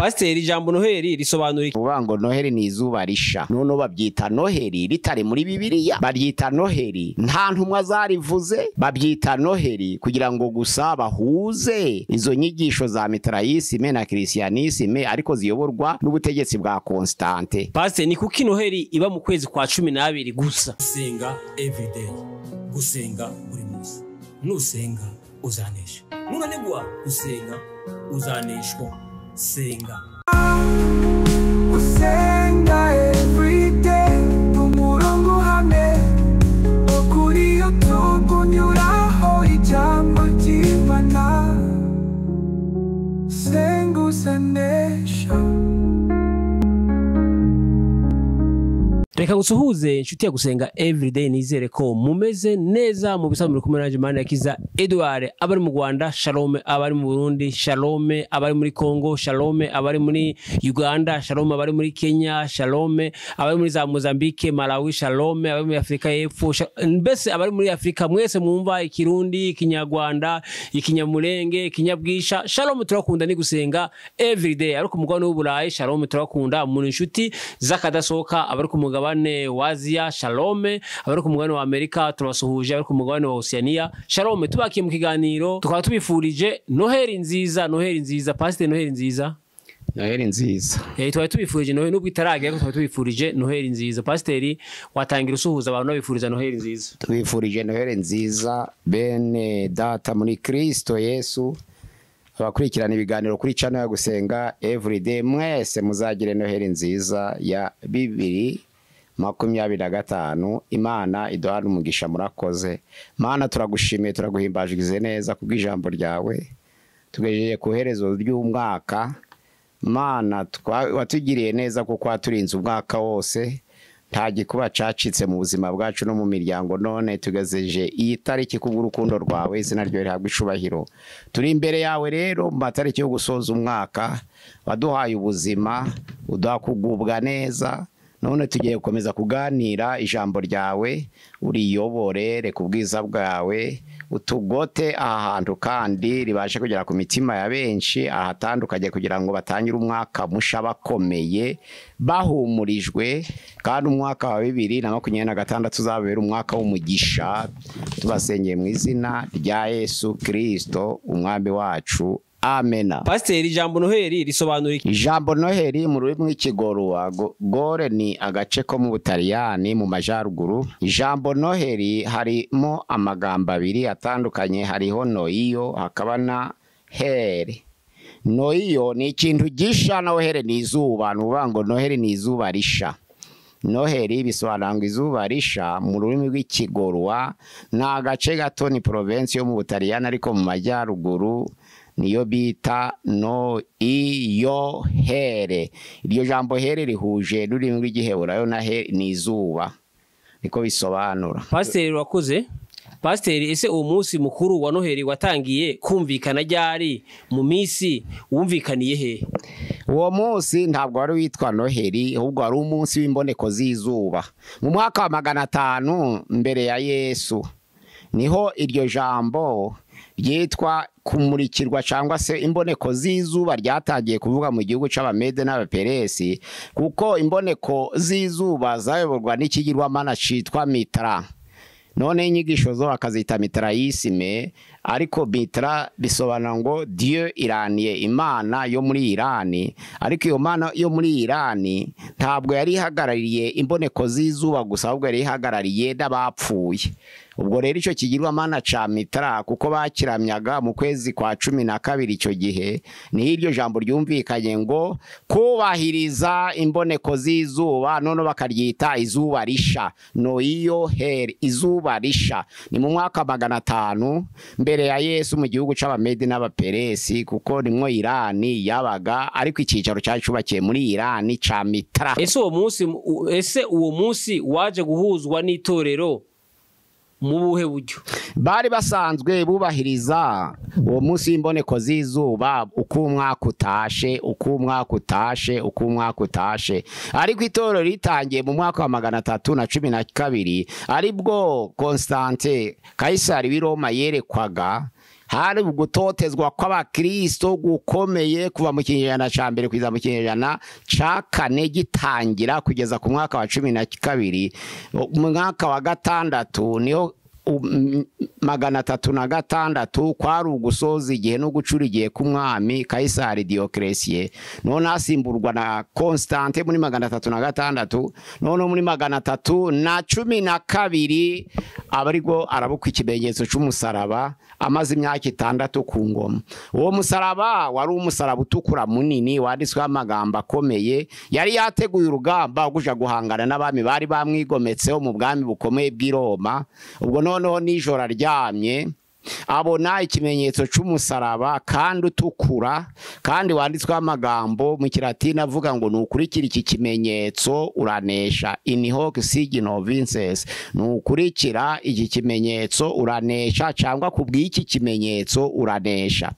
Pasiteri ijambo Noheli risobanura iki? Ubango Noheli ni izuba risha. None babyita Noheli ritari muri Bibiliya. Baryita Noheli nta ntumwa zarivuze, babyita Noheli kugira ngo gusa bahuze izo nyigisho za mitraisme na christianisme ariko ziyoborwa n'ubutegetsi bwa Constante. Pasiteri, ni kuki Noheli iba mu kwezi kwa 12 gusa? Gusenga everyday, gusenga buri munsi. Nusenga uzanesha, nunanigwa gusenga uzaneshwa. Senga gusenga everyday umurongo hamwe okuri yotugunyuraho ijambo ry'Imana. Senga uzanesha. Reka gusuhuze inshuti ya gusenga everyday, nizere ko mumeze neza mu bisamuro kumenanje Mana yakiza Edouard, abari mu Rwanda shalom, abari mu Burundi shalom, abari muri Congo shalom, abari muri Uganda shalom, abari muri Kenya shalom, abari muri za Mozambique, Malawi shalom, abari muri Afrika y'Epfo, mbese abari muri Afrika mwese mwumva ikirundi, ikinyarwanda, ikinyamurenge, ikinyabwisha shalom. Turakunda ni gusenga everyday. Ariko mugabane w'Uburayi shalom, turakunda mu inshuti zakadasohoka, abari ku mugabane wa Asia shalom, abari ku mugabane wa Amerika turabasuhuje, abari ku mugabane wa Oceania shalom. Tubakiye mu kiganiro tukaba tubifurije Noheli nziza. Noheli nziza Pasiteri, Noheli nziza. Noheli nziza. Twari tubifurije Noheli nubwo itaragera, ariko twari tubifurije Noheli nziza. Pasiteri, watangira usuhuza abantu babifuriza Noheli nziza. Tubifurije Noheli nziza bene data muri Kristo Yesu. Abakurikirana ibiganiro kuri channel ya gusenga everyday, mwese muzagire Noheli nziza ya 2025. Imana iduhana umugisha. Murakoze Mana, turagushimiye turaguhimbajize neza kubw'ijambo ryawe. Tugejeje ku herezo ry'umwaka Mana, watugiriye neza kuko waturinze umwaka wose, nta gikuba cacitse mu buzima bwacu no mu miryango. None tugezeje iyi tariki kubw'urukundo rwawe, izina ryo rihabwa icubahiro. Turi imbere yawe rero mu matariki yo gusoza umwaka, waduhaye ubuzima, uduha kugubwa neza. None tugiye gukomeza kuganira ijambo ryawe, uriyobore, reka ubwiza bwawe utugote aha hantu kandi ribashe kugera ku mitima ya benshi ahatandukanye, kugira ngo batangire umwaka musha bakomeye bahumurijwe, kandi umwaka wa 2026 uzabera umwaka w'umugisha. Tubasengeye mu izina rya Yesu Kristo umwami wacu, amena. Pasiteri, ijambo Noheli risobanura iki? Ijambo Noheli mu rurimi rw'Ikigorwa, gore ni agace ko mu Butaliyani mu majaruguru. Ijambo Noheli harimo amagambo abiri atandukanye, hariho Noiyo hakaba na Heli. Noiyo ni ikintu gisha, Noheli ni izuba. Nubango Noheli ni izuba risha. Noheli bisobanura ngo izuba risha mu rurimi rw'Ikigorwa. Ni agace gato, ni province yo mu Butaliyani ariko mu majaruguru, niyo bita Noiyo Hele. Iryo jambo Hele rihuje n'ururimi rw'Igiheburayo na Hele ni izuba, niko bisobanura. Pasiteri, wakoze. Pasiteri, ese uwo munsi mukuru wa Noheli watangiye kumvikana ryari? Mu minsi wumvikaniye he? Uwo munsi ntabwo wari witwa Noheli, ahubwo wari umunsi w'imboneko z'izuba. Mu mwaka wa 500 mbere ya Yesu niho iryo jambo ryitwa kumurikirwa cyangwa se imboneko z'izuba ryatangiye kuvuga mu gihugu c'Abamede n'Abaperesi, kuko imboneko z'izuba zayoborwa n'ikigirwamana citwa Mitra. None inyigisho zo bakazita mitraisme, ariko Mitra bisobanura ngo Dieu iraniye, Imana yo muri Irani. Ariko iyo Mana yo muri Irani ntabwo yari ihagarariye imboneko z'izuba gusa, ahubwo yari ihagarariye n'abapfuye. Ubwo rero icyo kigirwamana ca Mitra, kuko bakiramyaga mu kwezi kwa 12 icyo gihe, ni iryo jambo ryumvikanye ngo kubahiriza imboneko z'izuba, none bakaryita izuba risha. Noiyo Hele, izuba risha. Ni mu mwaka 500 mbere ya Yesu mu gihugu c'Abamede n'Abaperesi, kuko nimwo Irani yabaga, ariko ikicaro cyacubakiye muri Irani ca Mitra. Ese uwo munsi waje guhuzwa n'itorero mu buhe buryo? Bari basanzwe bubahiriza uwo munsi w'imboneko z'izuba uko umwaka utashe, ariko itorero ritangiye mu mwaka wa 312 aribwo Constante Kaisari w'i Roma yerekwaga hari ugutotezwa kw'abakristo gukomeye kuva mu kinyejana ca mbere kugeza mu kinyejana ca kane gitangira kugeza ku mwaka wa 12. Mu mwaka wa gatandatu niho 306 kwari ugusoza igihe no gucura igihe k'umwami Kaisari Diocletian, none asimburwa na Constante muri 306. none muri 312 abarigo arabukwa ikimenyetso c'umusaraba amaze imyaka 6 ku ngoma. Uwo musaraba wari umusaraba utukura munini wanditswe amagambo akomeye, yari yateguye urugamba guja guhangana n'abami bari bamwigometseho mu bwami bukomeye bw'i Roma. Ubwo noneho nijoro aryamye abona ikimenyetso c'umusaraba kandi utukura kandi wanditswe amagambo mu Kilatini avuga ngo nukurikira iki kimenyetso uranesha, in hoc signo vinces, nukurikira iki kimenyetso uranesha cyangwa kubw'iki kimenyetso uranesha.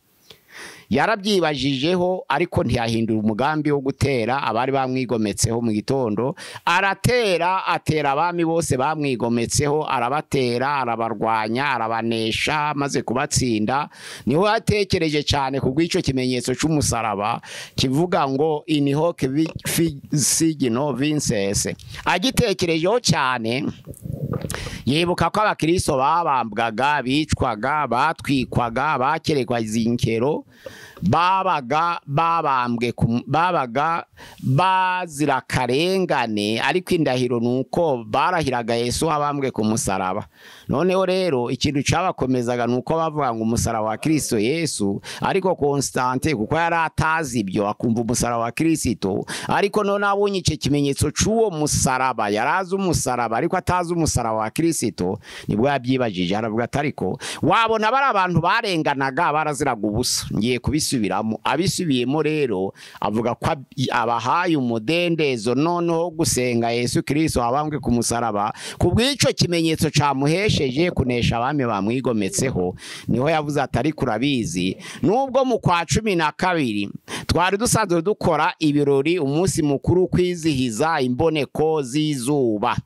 Yarabyibajijeho ariko ntiyahindura umugambi wo gutera abari bamwigometseho. Mu gitondo atera abami bose bamwigometseho, arabatera, arabarwanya, arabanesha, maze kubatsinda. Niho yatekereje cyane kubw'ico kimenyetso c'umusaraba kivuga ngo in hoc signo vinces. Agitekerejeho cyane yibuka ko abakristo babambwaga, bicwaga, batwikwaga, bakerekwa izinkero, babaga bazira karengane, ariko indahiro nuko barahiraga Yesu abambwe ku musaraba. Noneho rero ikintu cabakomezaga nuko bavuga ngo umusaraba wa Kristo Yesu, ariko Constante kuko yari atazi ibyo akumva umusaraba wa Kristo, ariko none abonye ice kimenyetso c'uwo musaraba, yarazi umusaraba ariko atazi umusaraba wa Kristo, nibwo yabyibajije aravuga atariko wabona bari abantu barenganaga baraziraga ubusa, ngiye kubisubiramo. Abisubiyemo rero avuga ko abahaye umudendezo noneho gusenga Yesu Kristo abambwe ku musaraba kubw'ico kimenyetso camuhesheje kunesha abami bamwigometseho. Niho yavuze atari kurabizi, nubwo mu kwa 12 twari dusanzwe dukora ibirori umunsi mukuru kwizihiza imboneko z'izuba,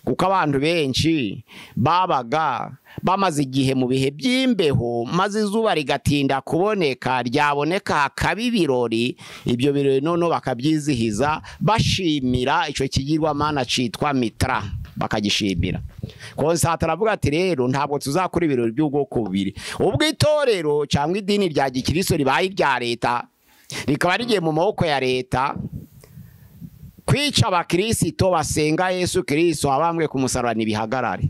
kuko abantu benshi babaga bamaze igihe mu bihe by'imbeho, maze izuba rigatinda kuboneka, ryaboneka hakaba ibirori. Ibyo birori noneho bakabyizihiza bashimira ico kigirwamana citwa Mitra, bakagishimira. Constante aravuga ati rero ntabwo tuzakora ibirori by'ubwoko bubiri, ubwo itorero cyangwa idini rya gikristo ribaye irya leta rikaba rigiye mu maboko ya leta, kwica abakristo basenga Yesu Kristo abambwe ku musaraba nibihagarare.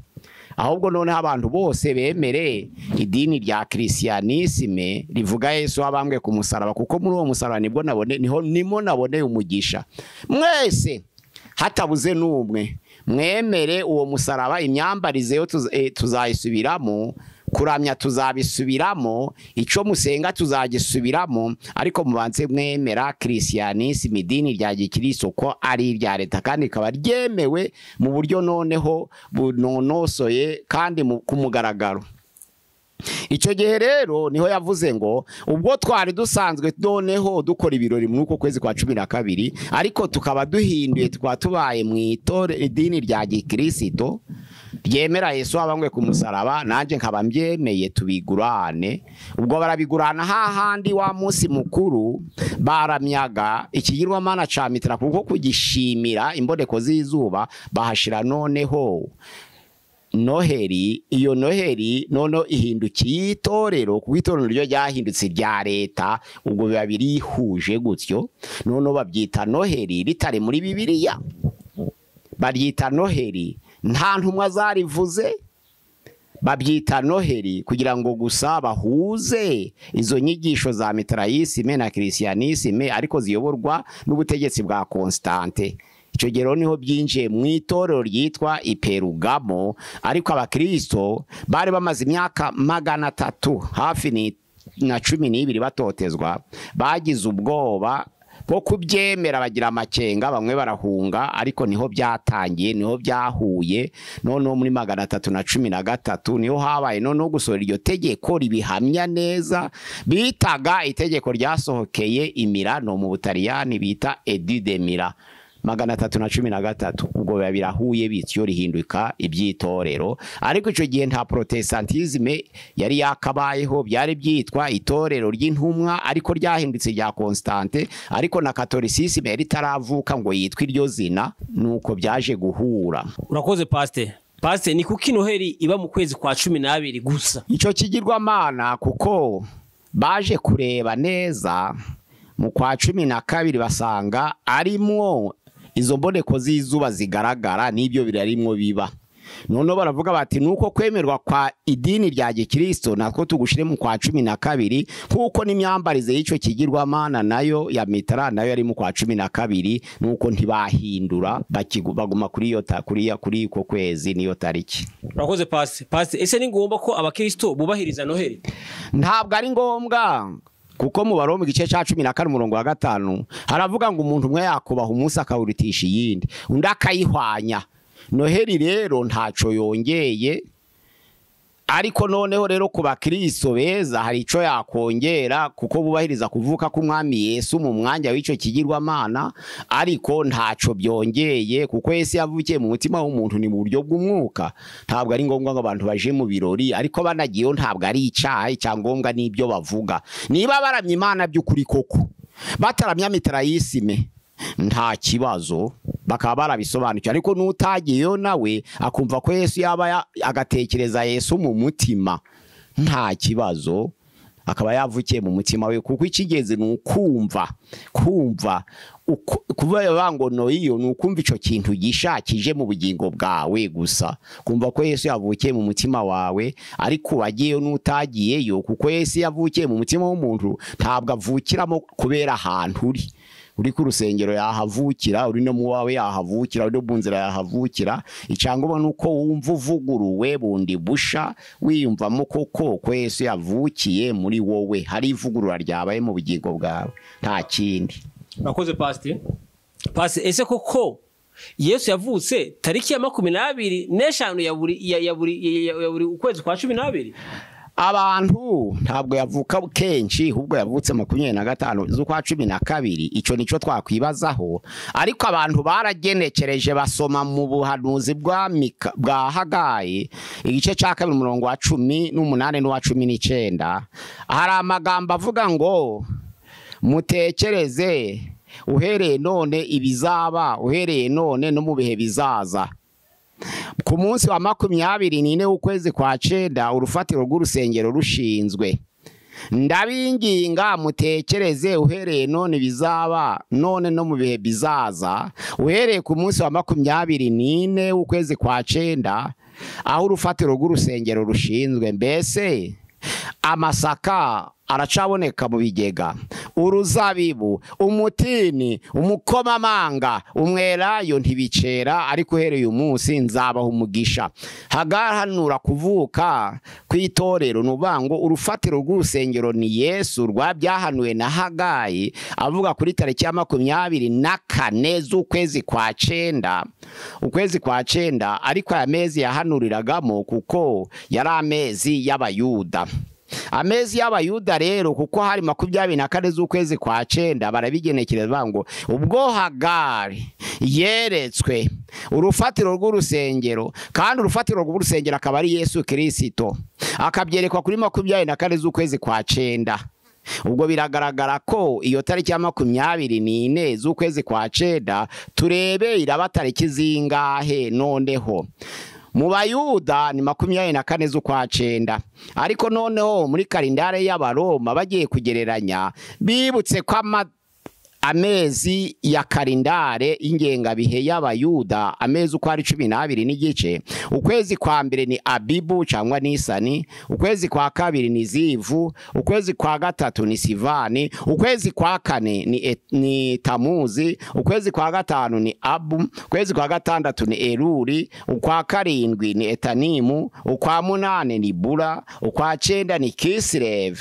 Ahubwo none abantu bose bemere idini rya Christianisme rivuga Yesu abambwe ku musaraba, kuko muri uwo musaraba nibwo naboneye umugisha. Mwese hatabuze n'umwe mwemere uwo musaraba, imyambarize yo tuzayisubiramo, kuramya tuzabisubiramo, ico musenga tuzagisubiramo, ariko mubanze mwemera Christianisme, idini rya gikristo ko ari irya leta kandi ikaba ryemewe mu buryo noneho bunonosoye kandi ku mugaragaro. Icyo gihe rero niho yavuze ngo ubwo twari dusanzwe noneho dukora ibirori muri uko kwezi kwa 12, ariko tukaba duhinduye, tukaba tubaye mu idini rya gikristo ryemera Yesu abambwe ku musaraba, nanje nkaba mbyemeye tubigurane. Ubwo barabigurana hahandi wa munsi mukuru baramyaga ikigirwamana ca Mitra, kuko kugishimira imboneko z'izuba bahashira noneho Noheri. Iyo Noheri nono ihindukiye itorero, ku itorero ryo ryahindutse rya leta, ubwo biba birihuje gutyo, nono babyita Noheri ritari muri Bibiliya, baryita Noheri nta ntumwa zarivuze, babyita Noheri kugira ngo gusa bahuze izo nyigisho za Mitraisme na Christianisme, ariko ziyoborwa n'ubutegetsi bwa Constante. Icyo gihe niho byinjiye mu itorero ryitwa Iperugamo, ariko abakristo bari bamaze imyaka 300 hafi na 12 batotezwa, bagize ubwoba bwo kubyemera, bagira amakenga, bamwe barahunga, ariko niho byatangiye, niho byahuye. Noneho muri 313 niho habaye noneho gusohora iryo tegeko ribihamya neza, bitaga itegeko ryasohokeye i Milano mu Butaliyani, bita Edit de Milan. 313 ubwo biba birahuye bityo rihinduka ibyitorero. Ariko ico gihe nta protestantisme yari yakabayeho, byari byitwa itorero ry'intumwa ariko ryahindutse rya Constante, ariko na Catholicisme yari taravuka ngo yitwa iryo zina, nuko byaje guhura. Urakoze Pastor, ni kuki Noheli iba mu kwezi kwa 12 gusa? Ico kigirwamana kuko baje kureba neza mu kwa 12 basanga arimwo izo mboneko z'izuba zigaragara, n'ibyo birarimwo biba. None baravuga bati nuko kwemerwa kwa idini rya Gikristo natwo tugushire mu kwa 12, kuko n'imyambarize y'ico kigirwamana nayo ya Mitara nayo yari mu kwa 12, nuko ntibahindura baguma kuri iko kwezi niyo tariki. Urakoze Pastor, ese ni ngomba ko abakristo bubahiriza Noheli? Ntabwo ari ngombwa, kuko mu Baroma igice ca 14:5 haravuga ngo umuntu umwe yakubaha umunsi akawuritisha iyindi, undi akayihwanya. Noheli rero ntaco yongeye, ariko noneho rero ku bakristo beza hari ico yakongera, kuko bubahiriza kuvuka k'umwami Yesu mu mwanya w'ico kigirwamana, ariko ntaco byongeye, kuko Yesu yavukiye mu mutima w'umuntu ni mu buryo bw'umwuka. Ntabwo ari ngombwa ngo abantu baje mu birori, ariko banagiyeho ntabwo ari icaha, icyangombwa n'ibyo bavuga. Niba baramya Imana by'ukuri koko bataramya Mitarayisime nta kibazo, bakaba barabisobanukiwe. Ariko n'utagiyeyo nawe akumva ko Yesu yaba agatekereza Yesu mu mutima, nta kibazo, akaba yavukiye mu mutima we, kuko ikigeze n'ukumva kuva yabango no iyo n'ukumva ico kintu gishakije mu bugingo bwawe gusa, kumva ko Yesu yavukiye mu mutima wawe. Ariko wagiyeyo n'utagiyeyo, kuko Yesu yavukiye mu mutima w'umuntu, ntabwo avukiramo kubera ahantu uri ku rusengero yahavukira, uri no mu wawe yahavukira, uri no bunzira yahavukira. Icyangombwa nuko wumva uvuguruwe bundi busha, wiyumvamo koko ko Yesu yavukiye muri wowe, hari ivugurura ryabaye mu bugingo bwawe, nta kindi. Urakoze Pastor, ese koko Yesu yavutse tariki ya 25 ya buri ukwezi kwa 12? Abantu ntabwo yavuka kenshi, ahubwo yavutse 25 z'ukwa 12. Ico nico twakwibazaho, ariko abantu baragenekereje basoma mu buhanuzi bwa Hagayi igice ca 2:18 n'uwa 19. Hari amagambo avuga ngo mutekereze uhereye none ibizaba, uhereye none no mu bihe bizaza. Ku munsi wa 24 w'ukwezi kwa 9 urufatiro rw'urusengero rushinzwe. Ndabinginga mutekereze uhereye none bizaba, none no mu bihe bizaza, uhereye ku munsi wa 24 w'ukwezi kwa 9 aho urufatiro rw'urusengero rushinzwe. Mbese amasaka aracaboneka mu bigega, uruzabibu, umutini, umukomamanga, umwelayo ntibicera, ariko uhereye umunsi nzabaha umugisha. Hagahanura kuvuka kw'itorero, nubango urufatiro rw'urusengero ni Yesu, rwabyahanuwe na Hagayi avuga kuri tariki ya 24 z'ukwezi kwa 9, ukwezi kwa 9. Ariko aya mezi yahanuriragamo kuko yari amezi y'Abayuda. Amezi y'Abayuda rero kuko hari 24 z'ukwezi kwa 9 barabigenekereza ngo ubwo Hagari yeretswe urufatiro rw'urusengero, kandi urufatiro rw'urusengero akaba ari Yesu Kristo, akabyerekwa kuri 24 z'ukwezi kwa 9. Ubwo biragaragara ko iyo tariki ya 24 z'ukwezi kwa 9 turebe iraba tariki zingahe noneho. Mu Bayuda ni 24 z'ukwa 9, ariko noneho muri kalendare y'Abaroma bagiye kugereranya bibutse ko amezi ya kalendare ingengabihe y'Abayuda, amezi uko ari 12 n'igice. Ukwezi kwa mbere ni Abibu cyangwa Nisani, ukwezi kwa kabiri ni Zivu, ukwezi kwa gatatu ni Sivani, ukwezi kwa kane ni Tamuzi, ukwezi kwa gatanu ni Abu, ukwezi kwa gatandatu ni Eluli, ukwa karindwi ni Etanimu, ukwa munane ni Bula, ukwa 9 ni Kislev,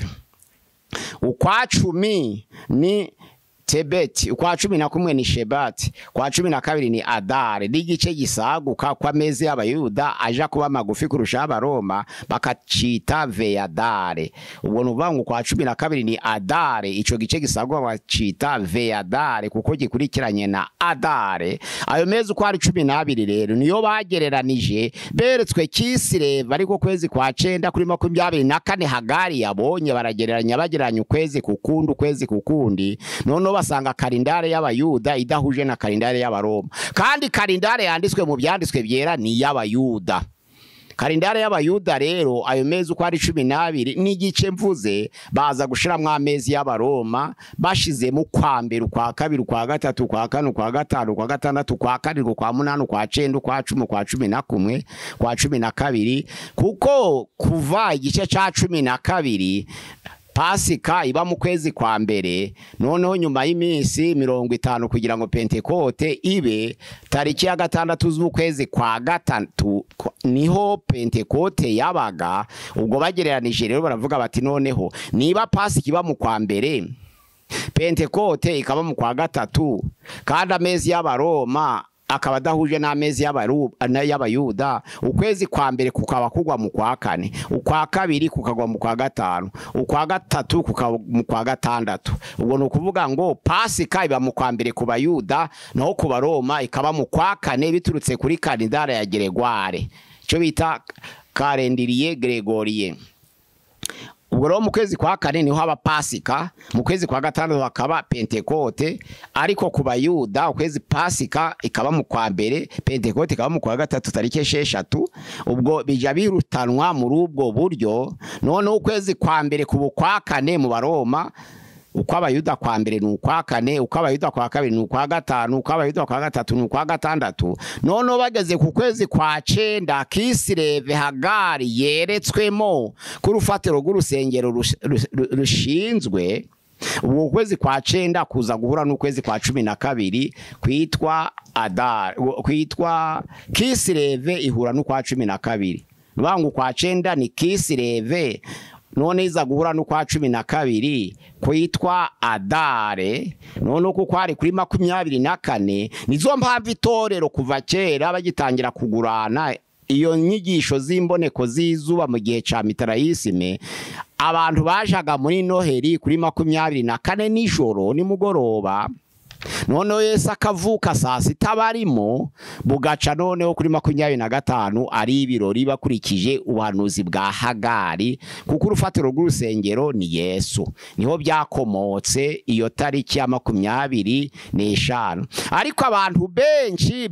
ukwa 10 ni Tebeti, ukwa 11 ni Shebati, kwa 12 ni Adare. N'igice gisaguka kwa mezi y'abayuda aja kuba magufi kurusha abaroma bakacita Veyadare. Ubwo nuvangu kwa 12 ni Adare, ico gice gisaguka bacita Veyadare kuko gikurikiranye na Adare. Ayo mezi uko ari 12 rero niyo bagereranije beretswe Kisireva ariko kwezi kwa 9 kuri 24 Hagari yabonye bagereranya ukwezi kukundi nono basanga kalendare y'abayuda idahuje na kalendare y'abaroma, kandi kalendare yanditswe mu byanditswe byera ni y'abayuda. Kalendare y'abayuda rero ayo mezi uko ari 12 n'igice mvuze baza gushiramwe amezi y'abaroma bashize mu kwa mbere, kwa kabiri, kwa gatatu, kwa kane, kwa gatanu, kwa gatandatu, kwa karindwi, kwa munani, kwa 9, kwa 10, kwa 11, kwa 12, kuko kuva igice ca 12 Pasika iba mu kwezi kwa mbere, noneho nyuma y'iminsi 50 kugira ngo Pentekote ibe tariki ya 6 z'ukwezi kwa 3 niho Pentekote yabaga. Ubwo bagereranije rero baravuga bati noneho niba Pasika iba mu kwa mbere, Pentekote ikaba mu kwa 3, kandi amezi y'abaroma akaba dahuje n'amezi y'abayuda, ukwezi kwa mbere kukaba kugwa mu kwa 4, ukwa kabiri kukagwa mu kwa 5, ukwa 3 kukaba mu kwa 6. Ubwo no kuvuga ngo Pasika iba mu kwa mbere ku bayuda naho ku baroma ikaba mu kwa 4 biturutse kuri kalendare ya Gregoire, cyo bita calendrier grégorien. Ubwo rero mu kwezi kwa 4 niho haba Pasika, mu kwezi kwa 5 hakaba Pentekote, ariko ku bayuda ukwezi Pasika ikaba mu kwa mbere, Pentekote ikaba mu kwa 3 tariki 6. Ubwo bija birutanwa muri ubwo buryo. None ukwezi kwa mbere ku kwa 4 mu baroma, uko abayuda kwa mbere ni ukwa 4, uko abayuda kwa kabiri ni ukwa 5, uko abayuda kwa 3 ni ukwa 6. None bageze ku kwezi kwa 9 Kisireve Hagari yeretswemo ku rufatiro rw'urusengero rushinzwe. Ubu kwezi kwa 9 kuza guhura n'ukwezi kwa 12 kwitwa Adar, kwitwa Kisireve ihura n'ukwa 12. Bangu kwa 9 ni Kisireve, none iza guhura n'ukwa 12 kwitwa Adare. None uko kwari kuri 24 nizo mpamvu itorero kuva kera bagitangira kugurana iyo nyigisho z'imboneko z'izuba mu gihe ca Mitarayisime. Abantu bajaga muri Noheri kuri 24 nijoro nimugoroba, none Yesu akavuka saa 6 barimo, bugaca noneho kuri 25 ari ibirori bakurikije ubuhanuzi bwa Hagari, kuko urufatiro rw'urusengero ni Yesu. Niho byakomotse iyo tariki ya 25. Ariko abantu benshi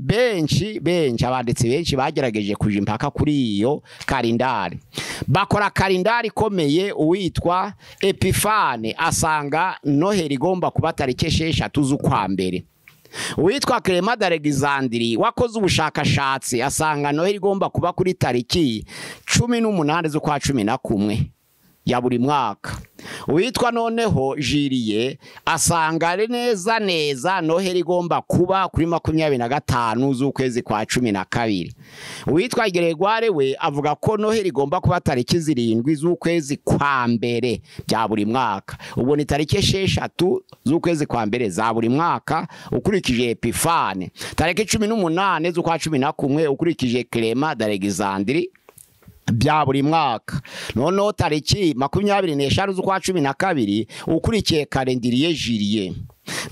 abanditsi benshi bagerageje kuja impaka kuri iyo kalendari, bakora kalendari ikomeye. Uwitwa Epifane asanga Noheri igomba kuba tariki 6 z'ukwa mbere. Uwitwa Clement d'Alexandrie wakoze ubushakashatsi asanga Noheri igomba kuba kuri tariki 18 z'ukwa 11 ya buri mwaka. Uwitwa noneho Julie asanga neza Noheri igomba kuba kuri 25 z'ukwezi kwa 12. Uwitwa Gregoire we avuga ko Noheri igomba kuba tariki 7 z'ukwezi kwa mbere bya buri mwaka. Ubwo ni tariki 6 z'ukwezi kwa mbere za buri mwaka ukurikije Epifane, tariki 18 z'ukwa 11 ukurikije Clement d'Alexandrie bya buri mwaka. Noneho tariki 25 z'ukwa 12 ukurikiye calendrier Julien.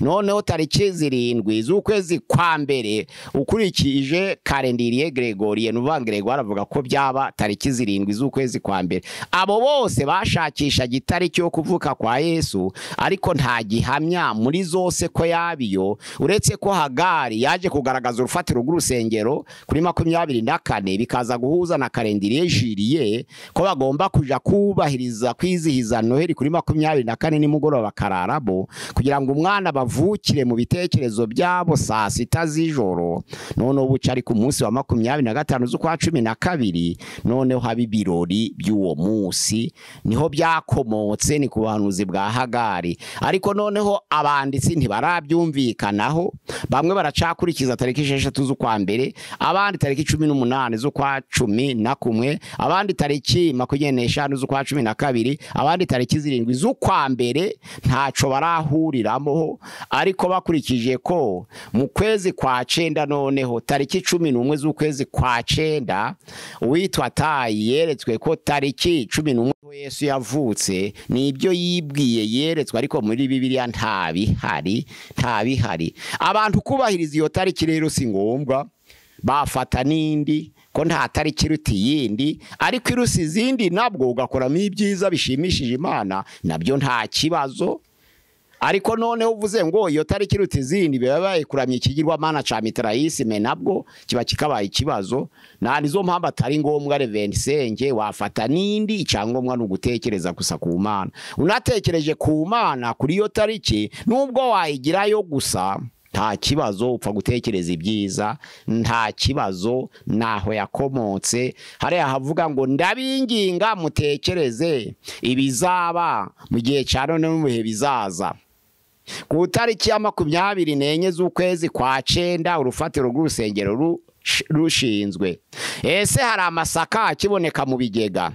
Noneho tariki 7 z'ukwezi kwa mbere ukurikije calendrier Grégorien. Nuvuga Gregoire avuga ko byaba tariki 7 z'ukwezi kwa mbere. Abo bose bashakisha gitariki yo kuvuka kwa Yesu, ariko nta gihamya muri zose ko yabiyo, uretse ko Hagari yaje kugaragaza urufatiro rw'urusengero kuri 24 bikaza guhuza na calendrier Julien ko bagomba kuja kubahiriza kwizihiza Noheri kuri 24 nimugoroba kararabo, kugira ngo umwana bavukire mu bitekerezo byabo saa 6 z'ijoro. None ubuca ari ku munsi wa 25 z'ukwa 12 noneho habi birori by'uwo munsi. Niho byakomotse ni ku buhanuzi bwa Hagari. Ariko noneho abanditsi ntibarabyumvikanaho, bamwe baracakurikiza tariki 6 z'ukwa mbere, abandi tariki 18 z'ukwa 11, abandi tariki 25 z'ukwa 12, abandi tariki 7 z'ukwa mbere. Ntaco barahuriramo nabo ariko bakurikije ko mu kwezi kwa cenda noneho tariki 11 z'ukwezi kwa cenda uwitwa Tayi yeretswe ko tariki 11 Yesu yavutse nibyo yibwiye yeretswe ariko muri Bibiliya ntabihari abantu kubahiriza iyo tariki rero si ngombwa bafata nindi ko nta tariki iruta yindi ariko irusi izindi nabwo ugakoramo ibyiza bishimishije Imana nabyo nta kibazo ariko none uvuze ngo iyo tariki iruta izindi bibaye kuramya ikigirwamana ca mitraisme nabwo kiba kikabaye ikibazo nizo mpamvu atari ngombwa Reverend Senge wafata nindi icangomwa no gutekereza gusa ku Mana unatekereje ku Mana kuri iyo tariki nubwo wayigirayo gusa nta kibazo upfa gutekereza ibyiza nta kibazo naho yakomotse hariya havuga ngo ndabinginga mutekereze ibizaba mu gihe cya none no mu bihe bizaza ku tariki ya 24 z'ukwezi kwa cenda urufatiro rw'urusengero rushinzwe ese hari amasaka akiboneka mu bigega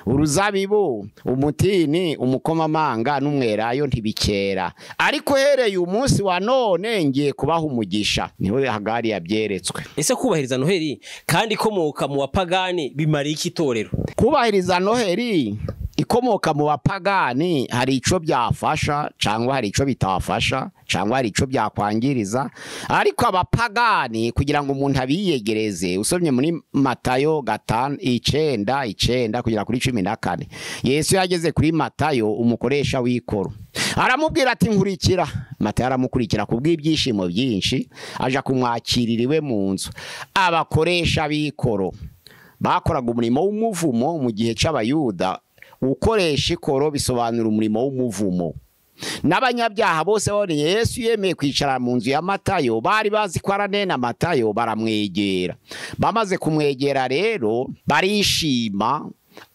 uruzabibu umutini umukomamanga n'umwerayo ntibikera ariko hereye umunsi wa none ngiye kubaha umugisha niho Hagari yabyeretswe. Ese kubahiriza Noheri kandi ikomoka mu bapagani bimari iki torero? Kubahiriza Noheri ikomoka mu bapagani hari ico byafasha cyangwa hari ico bitafasha cyangwa hari ico byakwangiriza ariko abapagani kugira ngo umuntu abiyegereze usomye muri Matayo 5:9 kugira kuri 14 Yesu yageze kuri Matayo umukoresha w'ikoro aramubwira ati nkurikira Matayo aramukurikira kubw'ibyishimo byinshi aja kumwakiririwe mu nzu abakoresha b'ikoro bakoraga umurimo w'umuvumo mu gihe c'abayuda ukoresha ikoro bisobanura umurimo w'umuvumo n'abanyabyaha bose bone Yesu yemeye kwicara mu nzu ya Matayo bari bazi ko aranena Matayo baramwegera bamaze kumwegera rero barishima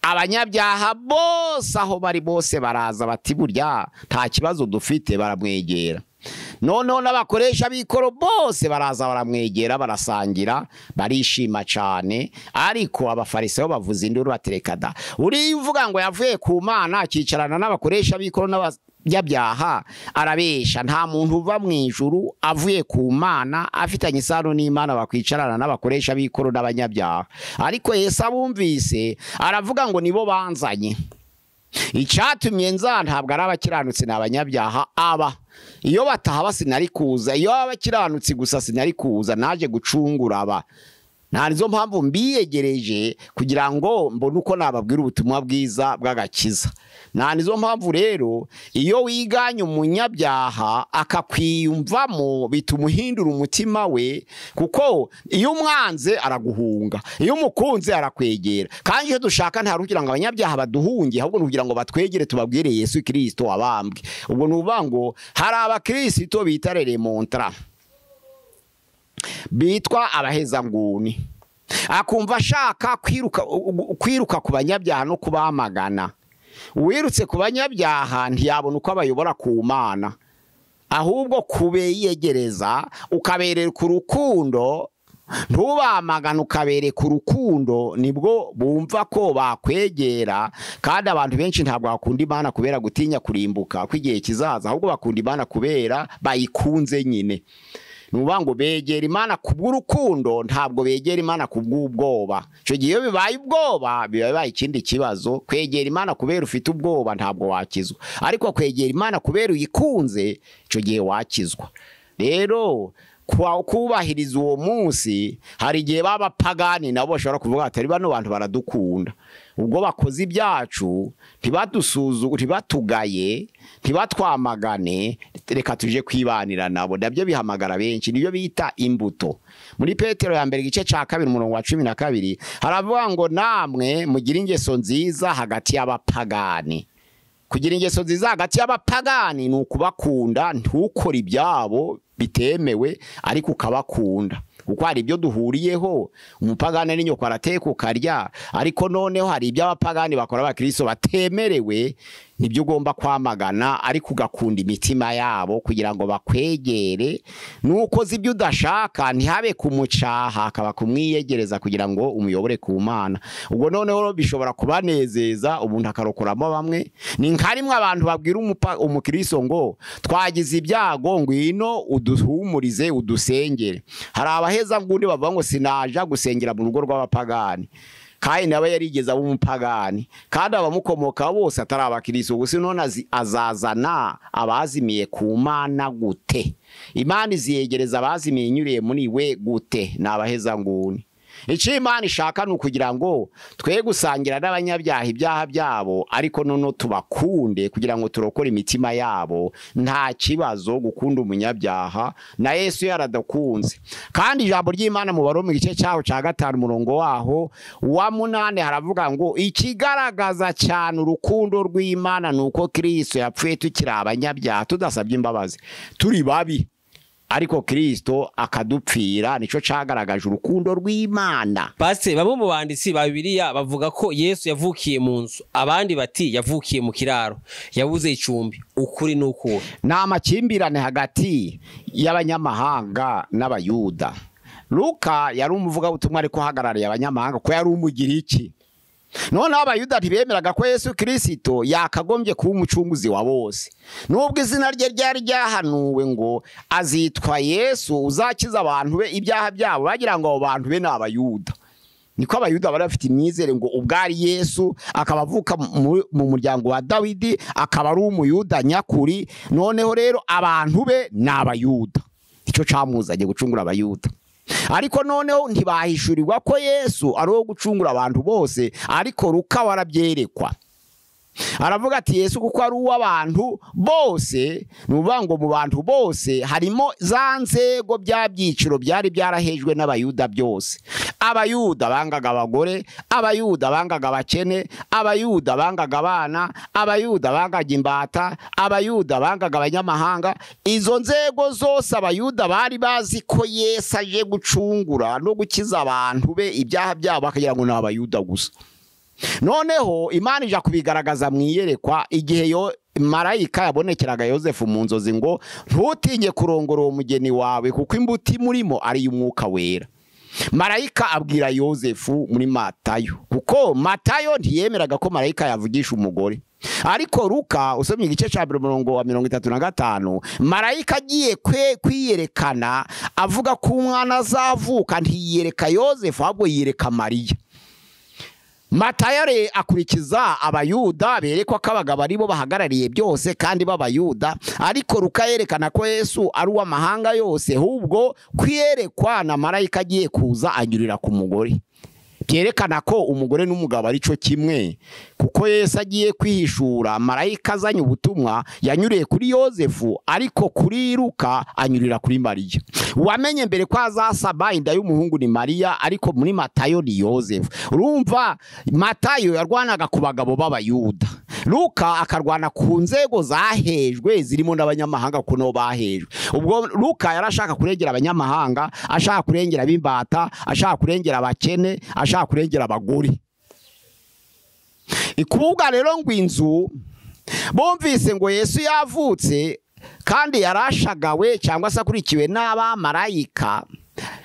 abanyabyaha bose aho bari bose baraza bati burya nta kibazo dufite baramwegera noneho n'abakoresha b'ikoro bose baraza baramwegera barasangira barishima cyane ariko abafarisayo bavuza induru baterekada uri uvuga ngo yavuye ku Mana akicarana n'abakoresha b'ikoro n'abanyabyaha arabesha nta muntu uva mu ijuru avuye ku Mana afitanye isano n'Imana bakwicarana n'abakoresha b'ikoro n'abanyabyaha ariko Yesu abumvise aravuga ngo nibo banzanye icyatumye nza ntabwo ari abakiranutsi n'abanyabyaha aba iyo bataha sinari kuza iyo abakiranutsi gusa sinari kuza naje gucungura aba narizo mpamvu mbiyegereje kugira ngo mbone uko nababwira ubutumwa bwiza bw'agakiza nanizo mpamvu rero iyo wiganye umunyabyaha akakwiyumvamo bitumuhindura umutima we kuko iyo umwanze araguhunga iyo umukunze arakwegera kandi iyo dushaka nta rugira ngo abanyabyaha baduhunge ahubwo nugira ngo batwegere tubabwire Yesu Kristo wabambwe ubwo nuvuga ngo hari abakristo bitarere montra bitwa abaheza nguni akumva ashaka kwiruka ku banyabyaha no kubamagana wirutse ku banyabyaha ntiyabona uko abayobora ku Mana ahubwo kubeyegereza ukaberera ku rukundo ntubamagana ukabereka urukundo nibwo bumva ko bakwegera kandi abantu benshi ntabwo bakunda Imana kubera gutinya kurimbuka kw'igihe kizaza ahubwo bakunda Imana kubera bayikunze nyine nubango begera Imana kubw'urukundo ntabwo begera Imana kubw'ubwoba cyo gihe bibaye ubwoba bibaye ikindi kibazo kwegera Imana kubera ufite ubwoba ntabwo wakizwa ariko kwegera Imana kubera uyikunze cyo gihe wakizwa rero kubahiriza uwo munsi hari igihe baba pagani nabo bashobora kuvuga ati bano bantu baradukunda ubwo bakoze ibyacu ntibatugaye ntibatwamagane reka tuje kwibanira nabo nabyo bihamagara benshi niyo bita imbuto muri Petero ya mbere igice ca 2 umurongo wa 12 haravuga ngo namwe mugira ingeso nziza hagati y'abapagani kugira ingeso nziza hagati y'abapagani ni ukubakunda ntukore ibyabo bitemewe ariko ukabakunda kuko hari ibyo duhuriyeho umupagani n'inyoko arateka ukarya ariko noneho hari ibyo abapagani bakora abakristo batemerewe nibyo ugomba kwamagana, ariko ugakunda imitima yabo kugira ngo bakwegere, nuko zibyo udashaka ntihabe kumucaha, akaba kumwiyegereza kugira ngo umuyobore ku Mana. Ubwo noneho bishobora kubanezeza, umuntu akarokoramo bamwe. Ni nkarimwe abantu babwira umukristo ngo twagize ibyago, ngwino uduhumurize udusengere. Hari abaheza ngundi bavuga ngo sinaja gusengera mu rugo rw'abapagani, kandi nawe yarigeze aba umupagani, kandi abamukomoka bose atari abakristo. Gusa none azazana abazimiye ku Mana gute? Imana iziyegereza abazimiye inyuriye muri we gute? Ni abaheza nguni. Icyo Imana ishaka ni ukugira ngo twe gusangira n'abanyabyaha ibyaha byabo, ariko noneho tubakunde kugira ngo turokore imitima yabo. Nta kibazo gukunda umunyabyaha, na Yesu yaradakunze. Kandi ijambo ry'Imana mu Baroma igice cyaho cya 5 umurongo waho wa 8 haravuga ngo ikigaragaza cyane urukundo rw'Imana nuko Kristo yapfuye tukiri abanyabyaha, tudasabye imbabazi, turi babi, ariko Kristo akadupfira. Nico cagaragaje urukundo rw'Imana. Pastor, bamwe mu banditsi ba Bibiliya bavuga ko Yesu yavukiye mu nzu, abandi bati yavukiye mu kiraro, yabuze icumbi. Ukuri nuko n'amakimbirane hagati y'abanyamahanga n'abayuda. Luka yari umuvuga butumwa ariko hagarariye abanyamahanga ko yari umugiriki. None abayuda ntibemeraga ko Yesu Kristo yakagombye kuba umucunguzi wa bose. Nubwo izina rye ryari ryahanuwe ngo azitwa Yesu uzakiza abantu be ibyaha byabo, bagira ngo abo bantu be n'abayuda. Niko abayuda bari bafite imyizere ngo ubwari Yesu akabavuka mu muryango wa Dawidi, akaba ari umuyuda nyakuri. Noneho rero abantu be n'abayuda, icyo camuzanye gucungura abayuda. Ariko noneho ntibahishurirwa ko Yesu ari uwo gucungura abantu bose, ariko Luka warabyerekwa. Aravuga ati Yesu kuko ari uw'abantu bose, nuvuga ngo mu bantu bose harimo za nzego bya byiciro byari byarahejwe n'abayuda byose. Abayuda bangaga abagore, abayuda bangaga abakene, abayuda bangaga abana, abayuda bangaga imbata, abayuda bangaga abanyamahanga. Izo nzego zose abayuda bari bazi ko Yesu aje gucungura no gukiza abantu be ibyaha byabo, bakagira ngo ni abayuda gusa. Noneho Imana ija kubigaragaza mwiyerekwa igihe marayika yabonekeraga Yosefu mu nzozi ngo ntutinye kurongora uwo mugeni wawe kuko imbuti murimo ari y'Umwuka Wera. Marayika abwira Yosefu muri Matayo, kuko Matayo ntiyemeraga ko marayika yavugisha umugore. Ariko Luka usomye igice cya 35 marayika agiye kwiyerekana avuga ko umwana azavuka, ntiyereka Yosefu ahubwo yireka Mariya. Matayo akurikiza abayuda berekwa ko abagabo ari bo bahagarariye byose kandi b'abayuda, ariko Luka yerekana ko Yesu ari uw'amahanga yose, ahubwo kwiyerekwa na marayika agiye kuza anyurira ku mugore. Byerekana ko umugore n'umugabo ari cyo kimwe, kuko Yesu agiye kwihishura marayika azanye ubutumwa yanyuriye kuri Yosefu, ariko kuri Luka anyurira kuri Mariya. Wamenye mbere ko azasaba inda y'umuhungu ni Mariya, ariko muri Matayo ni Yosefu. Urumva Matayo yarwanaga ku bagabo b'abayuda, Luka akarwana ku nzego zahejwe zirimo n'abanyamahanga kuno bahejwe. Ubwo Luka yarashaka kurengera abanyamahanga, ashaka kurengera abimbata, ashaka kurengera abakene, ashaka kurengera abagore. Ikuvuga rero ngo inzu bumvise ngo Yesu yavutse kandi yarashagawe cyangwa se akurikiwe n'abamarayika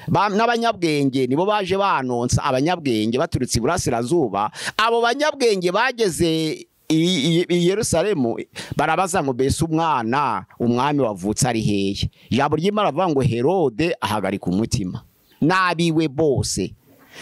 n'abanyabwenge, nibo baje banonsa abanyabwenge baturutse iburasirazuba. Abo banyabwenge bageze i Yerusalemu barabaza ngo bese umwami wavutse ari hehe. Ijambo ry'Imana ravuga ngo Herode ahagarika umutima nabiwe bose,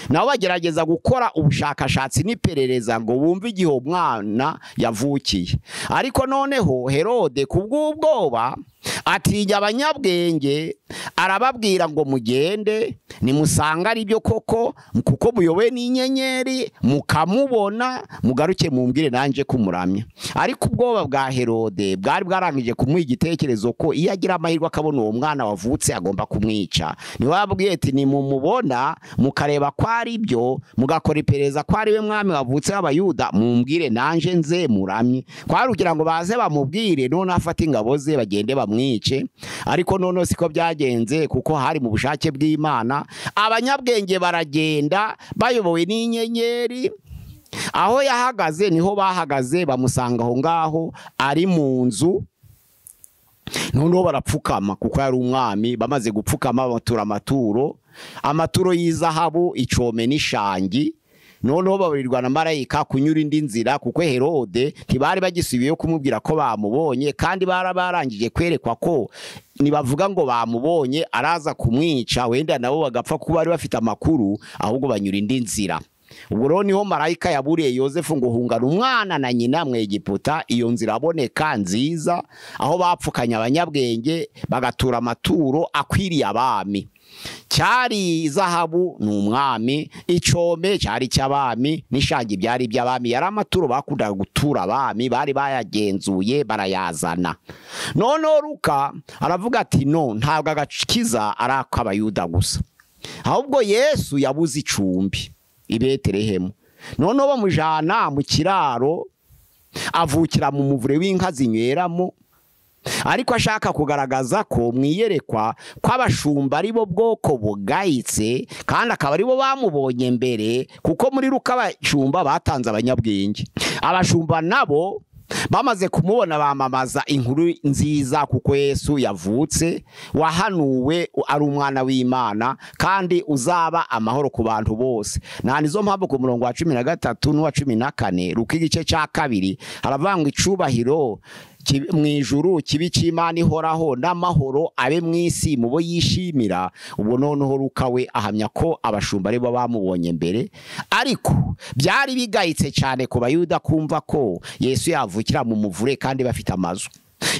nabo bagerageza gukora ubushakashatsi n'iperereza ngo bumve igihe umwana yavukiye. Ariko noneho Herode kubw'ubwoba atinya abanyabwenge, arababwira ngo mugende nimusanga ari byo koko, kuko muyobowe n'inyenyeri mukamubona, mugaruke mumbwire nanje kumuramya. Ariko ubwoba bwa Herode bwari bwarangije kumuha igitekerezo ko iyo agira amahirwe akabona uwo mwana wavutse agomba kumwica. Ni wabwiye ati nimumubona mukareba ko ari byo, mugakora iperereza ko ari we mwami wavutse w'abayuda, mumbwire nanje nze muramye. Kwari kugira ngo baze bamubwire, none afata ingabo ze bagende bamwice. Ariko none siko byagenze, kuko hari mu bushake bw'Imana. Abanyabwenge baragenda bayobowe n'inyenyeri aho yahagaze niho bahagaze bamusanga aho ngaho ari mu nzu. Noneho barapfukama kuko yari umwami. Bamaze gupfukama batura amaturo y'izahabu, icome n'ishangi. Noneho baburirwa na marayika kunyura indi nzira kuko Herode ntibari bagisubiye kumubwira ko bamubonye, kandi barangije kwerekwa ko nibavuga ngo bamubonye araza kumwica, wenda nabo bagapfa kuko bari bafite amakuru, ahubwo banyura indi nzira. Ubwo rero niho marayika yaburiye Yosefu ngo hungana umwana na nyina mu Egiputa. Iyo nzira aboneka nziza, aho bapfukanye abanyabwenge bagatura amaturo akwiriye abami. Cyari zahabu ni umwami, icome cyari cy'abami, n'ishangi byari by'abami. Yari amaturo bakundaga gutura abami, bari bayagenzuye barayazana. Noneho Luka aravuga ati no, ntabwo agakiza ari ak'Abayuda gusa, ahubwo Yesu yabuze icumbi i Betelehemu. Noneho bamujana mu kiraro, avukira mu muvure w'inka zinyweramo, ariko ashaka kugaragaza ko mwiyerekwa kw'abashumba ari bo bwoko bugayitse, kandi akaba ari bo bamubonye mbere, kuko muri Luka abashumba batanze abanyabwenge. Abashumba nabo bamaze kumubona bamamaza inkuru nziza, kuko Yesu yavutse, wahanuwe ari umwana w'Imana, kandi uzaba amahoro ku bantu bose. Nizo mpamvu ku murongo wa 13 n'uwa 14 Luka igice cya 2 haravangwa icubahiro mu ijuru kibi cy'Imana ihoraho, n'amahoro abe mu isi mu bo yishimira. Ubwo noneho Luka we ahamya ko abashumba ari bo bamubonye mbere, ariko byari bigayitse cyane ku Bayuda kumva ko Yesu yavukira mu muvure kandi bafite amazu.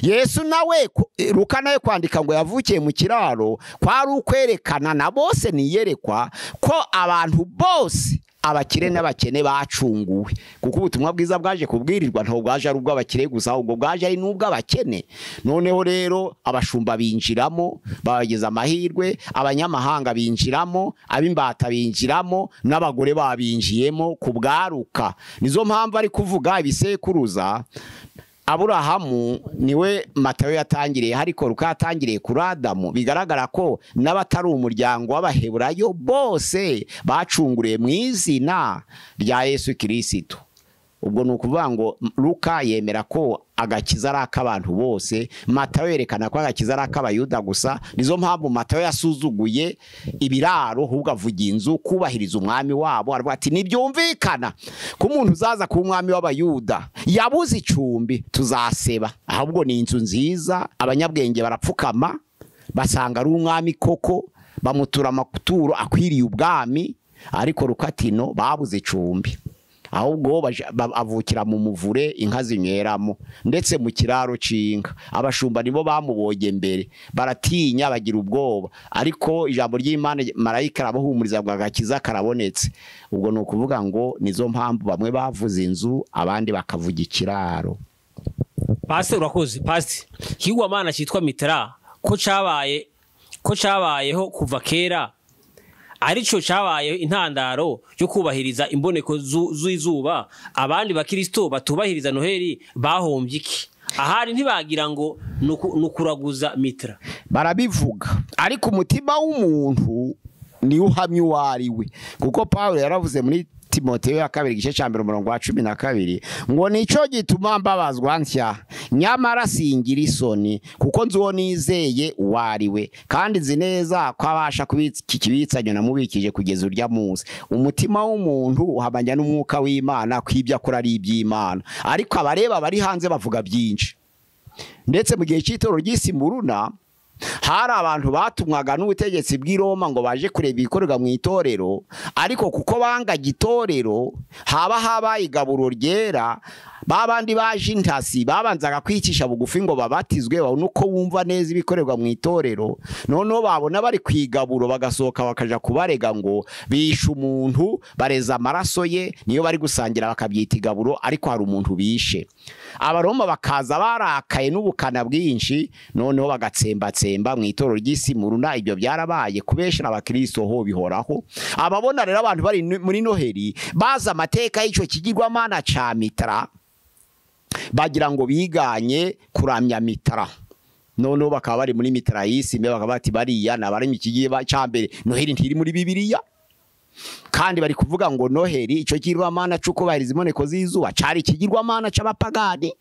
Yesu nawe Luka nawe kwandika ngo yavukiye mu kiraro kwari ukwerekana na bose niyerekwa ko abantu bose, abakire n'abakene, bacunguwe. Kuko ubutumwa bwiza bwaje kubwirirwa ntabwo bwaje ari ubw'abakire gusa, ahubwo bwaje ari n'ubw'abakene. Noneho rero abashumba binjiramo, bageza amahirwe, abanyamahanga binjiramo, abimbata binjiramo, n'abagore babinjiyemo ku bwaruka. Nizo mpamvu ari kuvuga ibisekuruza. Aburahamu niwe Matayo yatangiriye, ariko Luka yatangiriye kuri Adamu. Bigaragara ko n'abatari umuryango w'Abaheburayo bose bacunguriye mu izina rya Yesu Kristo. Ubwo ni ukuvuga ngo Luka yemera ko agakiza ari ak'abantu bose, Matayo yerekana ko agakiza ari ak'Abayuda gusa. Nizo mpamvu Matayo yasuzuguye ibiraro, ahubwo avuga inzu, kubahiriza umwami wabo. Aravuga ati nibyumvikana ko umuntu uzaza ku mwami w'Abayuda yabuze icumbi, tuzaseba. Ahubwo ni inzu nziza. Abanyabwenge barapfukama basanga ari umwami koko, bamutura amaturo akwiriye ubwami, ariko Luka ati no, babuze icumbi, ahubwo avukira mu muvure inka zinyweramo, ndetse mu kiraro c'inka. Abashumba nibo bamubonye mbere, baratinya bagira ubwoba, ariko ijambo ry'Imana marayika arabahumuriza ngo agakiza karabonetse. Ubwo ni ukuvuga ngo nizo mpamvu bamwe bavuze inzu, abandi bakavuga ikiraro. Pastor urakoze. Pastor, Kigwamana cyitwa Mitera ko cabayeho kuva kera, arico cabaye intandaro yo kubahiriza imboneko z'izuba, abandi bakristo batubahiriza Noheli bahombye iki? Ahari ntibagira ngo nukuraguza Mitra. Barabivuga, ariko umutima w'umuntu ni uhamye wariwe, kuko Paulo yaravuze muri Timoteyo ya 2 gice cya 12 ngo nico gituma mbabazwa ntya, nyamara singira isoni, kuko nzuwo nizeye uwariwe, kandi nzi neza ko abasha kubitsa ikibitsanyo namubikije kugeza urya munsi. Umutima w'umuntu uhabanya n'umwuka w'Imana, kwibya akora ari iby'Imana, ariko abareba bari hanze bavuga byinshi. Ndetse mu gihe cy'itoro ry'Isimuruna hari abantu batumwaga n'ubutegetsi bw'i Roma ngo baje kureba ibikorerwa mu itorero, ariko kuko banga gitorero habaye igaburo ryera, babandi baje intasi babanzaga kwicisha bugufi ngo babatizwe, babone uko wumva neza ibikorerwa mu itorero. Noneho babona bari kwigaburo bagasohoka bakaja kubarega ngo bishe umuntu, bareza amaraso ye, niyo bari gusangira bakabyita igaburo, ariko hari umuntu bishe. Abaroma bakaza barakaye n'ubukana bwinshi, noneho bagatsembatsemba mu itorero ry'Isimuruna. Ibyo byarabaye kubeshya abakristo ho bihoraho. Ababona rero abantu bari muri Noheli baza amateka y'icyo kigirwamana ca Mitra, bagira ngo biganye kuramya Mitra. Noneho bakaba bari muri Mitra y'Isime, bakaba bati bariya nabari mu kigiye cya mbere. Noheli ntiri muri Bibiliya. kandi bari kuvuga ngo Noheri ico kigirwamana cyo kubahiriza imboneko z'izuba cari ikigirwamana c'abapagani.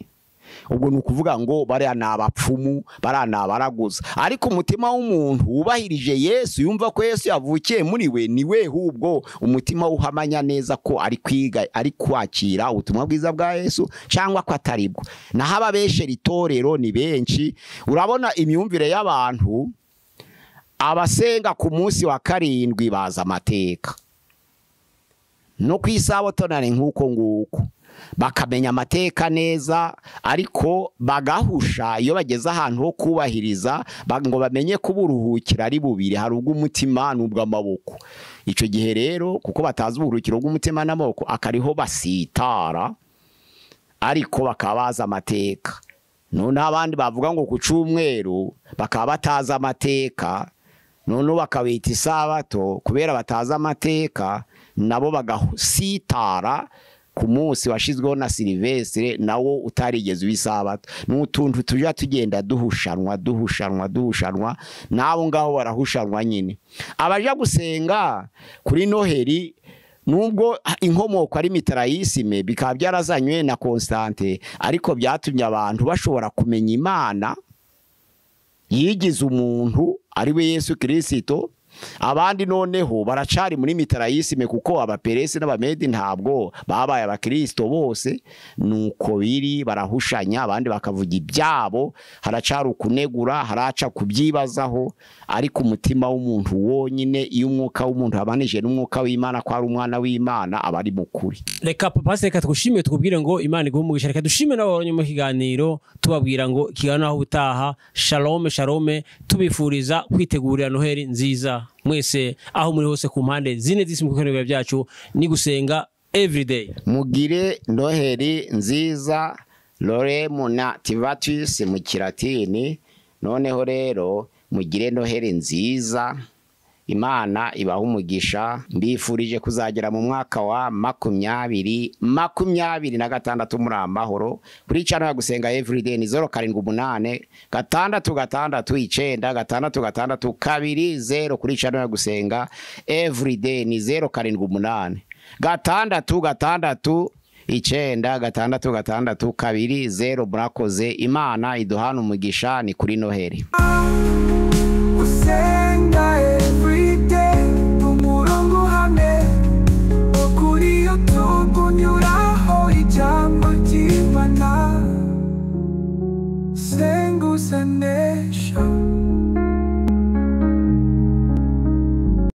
Ubwo ni ukuvuga ngo bariya ni abapfumu, bariya ni abaraguza. Ariko umutima w'umuntu wubahirije Yesu, yumva ko Yesu yavukiye muri we, ni we hubwo umutima uhamanya neza ko ari kwiga, ari kwakira ubutumwa bwiza bwa Yesu cyangwa ko ataribwo. Naho ababeshera itorero ni benshi. Urabona imyumvire y'abantu, abasenga ku munsi wa karindwi baza amateka, no kwisabato nane nkuko nguko bakamenya amateka neza, ariko bagahusha iyo bageze ahantu ho kubahiriza ngo bamenye ko uburuhukiro ari bubiri, hari ubw'umutima n'ubw'amaboko. Ico gihe rero kuko batazi uburuhukiro bw'umutima n'amaboko, akariho basitara, ariko bakabaza amateka. None abandi bavuga ngo ku cyumweru bakaba bataza amateka, none bakabita isabato kubera bataza amateka, nabo bagasitara ku munsi washizweho na Silvestre nawo utarigeze w'isabato. N'utuntu tuja tugenda duhushanwa nabo ngaho barahushanwa nyine. Abaja gusenga kuri Noheri, nubwo inkomoko ari mitarayisime, bikaba byarazanywe na Constante, ariko byatumye abantu bashobora kumenya Imana yigize umuntu ari we Yesu Kristo. Abandi noneho baracari muri mitarayisime kuko abaperesi n'abamedi ntabwo babaye abakristo bose, nuko biri barahushanya, abandi bakavuga ibyabo, haracari ukunegura, haraca kubyibazaho. Ariko umutima w'umuntu wonyine, iyo umwuka w'umuntu abanije n'umwuka w'Imana ko ari umwana w'Imana, aba ari mukuri. Reka papa seka tugushimiye, tukubwire ngo Imana iguhumugisha. Reka dushime n'ababonye mu kiganiro, tubabwira ngo kigana aho utaha. Shalom shalom, tubifuriza kwitegurira Noheri nziza mwese aho muri hose ku mpande zine z'isi mu bikorwa byacu. Ni gusenga everyday. Mugire Noheri nziza, Lorem Nativatus mu Kilatini. Noneho rero mugire Noheri nziza, Imana ibaha umugisha. Mbifurije kuzagera mu mwaka wa 2026 muri amahoro. Kuri channel ya gusenga everyday ni 078 669 662 kuri channel ya gusenga everyday ni 078 669 662 murakoze. Imana iduhana umugisha. Ni kuri Noheri.